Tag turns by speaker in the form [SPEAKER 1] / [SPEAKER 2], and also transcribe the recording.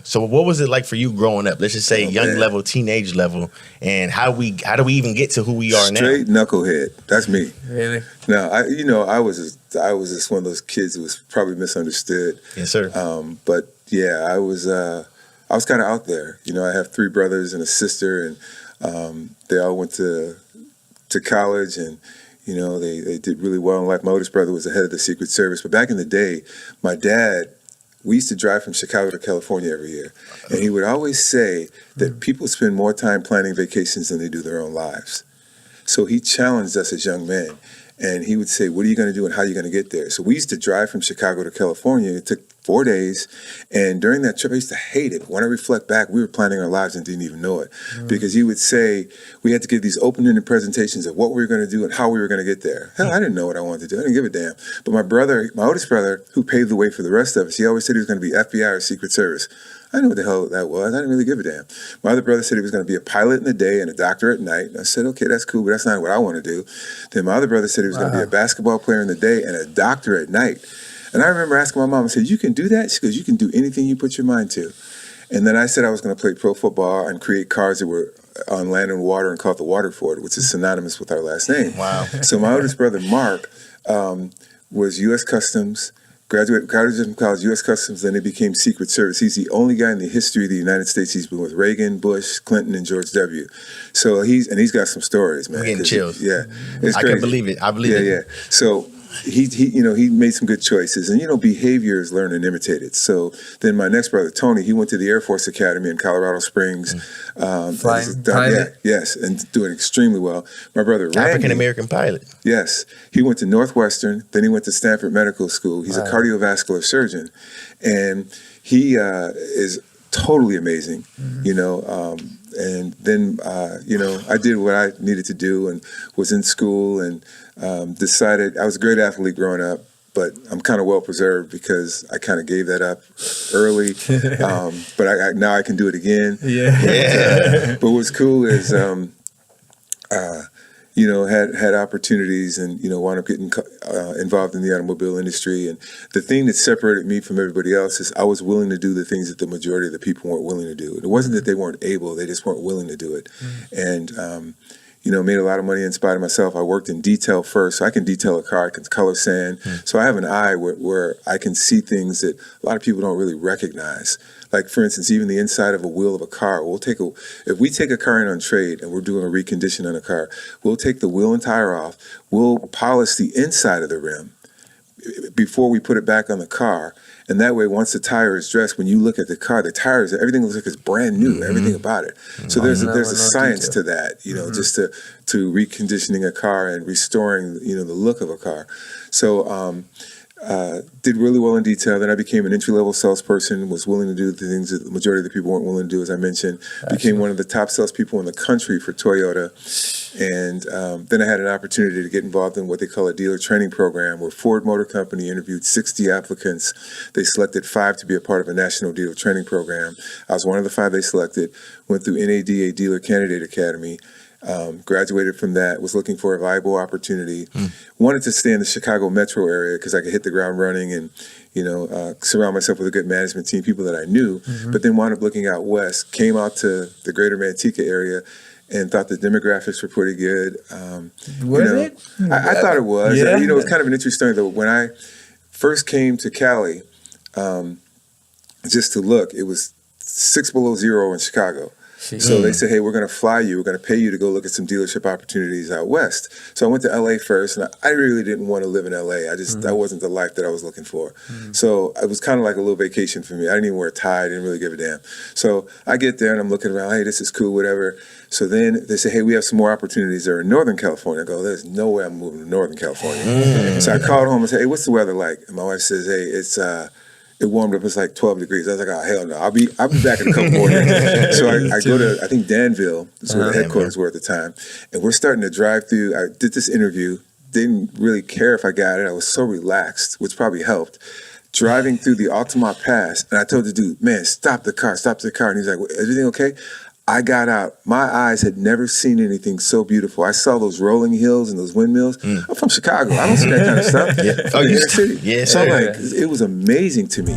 [SPEAKER 1] So what was it like for you growing up? Let's just say young level, teenage level, and how do we even get to who we are now?
[SPEAKER 2] Straight knucklehead. That's me.
[SPEAKER 3] Really?
[SPEAKER 2] Now, I was just one of those kids who was probably misunderstood.
[SPEAKER 1] Yes, sir.
[SPEAKER 2] But yeah, I was kind of out there. I have 3 brothers and a sister, and they all went to college, and they did really well in life. My oldest brother was the head of the Secret Service. But back in the day, my dad, we used to drive from Chicago to California every year. And he would always say that people spend more time planning vacations than they do their own lives. So he challenged us as young men. And he would say, what are you going to do and how are you going to get there? So we used to drive from Chicago to California. It took 4 days. And during that trip, I used to hate it. But when I reflect back, we were planning our lives and didn't even know it. Because he would say, we had to give these open-ended presentations of what we were going to do and how we were going to get there. Hell, I didn't know what I wanted to do. I didn't give a damn. But my oldest brother, who paved the way for the rest of us, he always said he was going to be FBI or Secret Service. I didn't know what the hell that was. I didn't really give a damn. My other brother said he was going to be a pilot in the day and a doctor at night. And I said, okay, that's cool, but that's not what I want to do. Then my other brother said he was going to be a basketball player in the day and a doctor at night. And I remember asking my mom, I said, you can do that? She goes, you can do anything you put your mind to. And then I said I was going to play pro football and create cars that were on land and water and called the Waterford, which is synonymous with our last name.
[SPEAKER 1] Wow.
[SPEAKER 2] So my oldest brother, Mark, was U.S. Customs, graduated from college, U.S. Customs, then he became Secret Service. He's the only guy in the history of the United States. He's been with Reagan, Bush, Clinton, and George W. So he's got some stories, man.
[SPEAKER 1] I'm getting chills.
[SPEAKER 2] Yeah, it's
[SPEAKER 1] I
[SPEAKER 2] crazy.
[SPEAKER 1] can believe it. I believe it.
[SPEAKER 2] Yeah. So he made some good choices, and behavior is learned and imitated. So then my next brother Tony, he went to the Air Force Academy in Colorado Springs,
[SPEAKER 3] flying pilot.
[SPEAKER 2] Yes, and doing extremely well. My brother Randy,
[SPEAKER 1] African American pilot.
[SPEAKER 2] yes, he went to Northwestern, then he went to Stanford Medical School. He's a cardiovascular surgeon, and he is totally amazing. And then I did what I needed to do and was in school and decided I was a great athlete growing up, but I'm kind of well preserved because I kind of gave that up early. But now I can do it again.
[SPEAKER 3] Yeah.
[SPEAKER 2] But what's cool is had opportunities and wound up getting involved in the automobile industry. And the thing that separated me from everybody else is I was willing to do the things that the majority of the people weren't willing to do. It wasn't that they weren't able; they just weren't willing to do it. And made a lot of money in spite of myself. I worked in detail first, so I can detail a car, I can color sand. So I have an eye where I can see things that a lot of people don't really recognize. Like, for instance, even the inside of a wheel of a car. If we take a car in on trade and we're doing a recondition on a car, we'll take the wheel and tire off, we'll polish the inside of the rim before we put it back on the car. And that way, once the tire is dressed, when you look at the car, the tires, everything looks like it's brand new, everything about it. So there's a science to that, just to reconditioning a car and restoring, the look of a car. So did really well in detail. Then I became an entry-level salesperson, was willing to do the things that the majority of the people weren't willing to do, as I mentioned. Became one of the top salespeople in the country for Toyota. And then I had an opportunity to get involved in what they call a dealer training program, where Ford Motor Company interviewed 60 applicants. They selected 5 to be a part of a national dealer training program. I was one of the 5 they selected, went through NADA Dealer Candidate Academy, graduated from that, was looking for a viable opportunity, wanted to stay in the Chicago metro area because I could hit the ground running and, surround myself with a good management team, people that I knew, but then wound up looking out west, came out to the greater Manteca area and thought the demographics were pretty good.
[SPEAKER 3] Was it?
[SPEAKER 2] I thought it was.
[SPEAKER 3] Yeah.
[SPEAKER 2] It was kind of an interesting story, though. When I first came to Cali, just to look, it was 6 below zero in Chicago. So they said, hey, we're going to fly you. We're going to pay you to go look at some dealership opportunities out west. So I went to L.A. first, and I really didn't want to live in L.A. That wasn't the life that I was looking for. So it was kind of like a little vacation for me. I didn't even wear a tie. I didn't really give a damn. So I get there, and I'm looking around. Hey, this is cool, whatever. So then they say, hey, we have some more opportunities there in Northern California. I go, there's no way I'm moving to Northern California. So I called home and said, hey, what's the weather like? And my wife says, hey, it warmed up. It's like 12 degrees. I was like, oh, hell no. I'll be back in a couple more days. So I go to, I think, Danville is where the headquarters were at the time. And we're starting to drive through. I did this interview. Didn't really care if I got it. I was so relaxed, which probably helped. Driving through the Altamont Pass. And I told the dude, man, stop the car. And he's like, everything okay? I got out. My eyes had never seen anything so beautiful. I saw those rolling hills and those windmills. I'm from Chicago. I don't see that kind of stuff. From New York City.
[SPEAKER 1] Yeah.
[SPEAKER 2] So I'm like, it was amazing to me.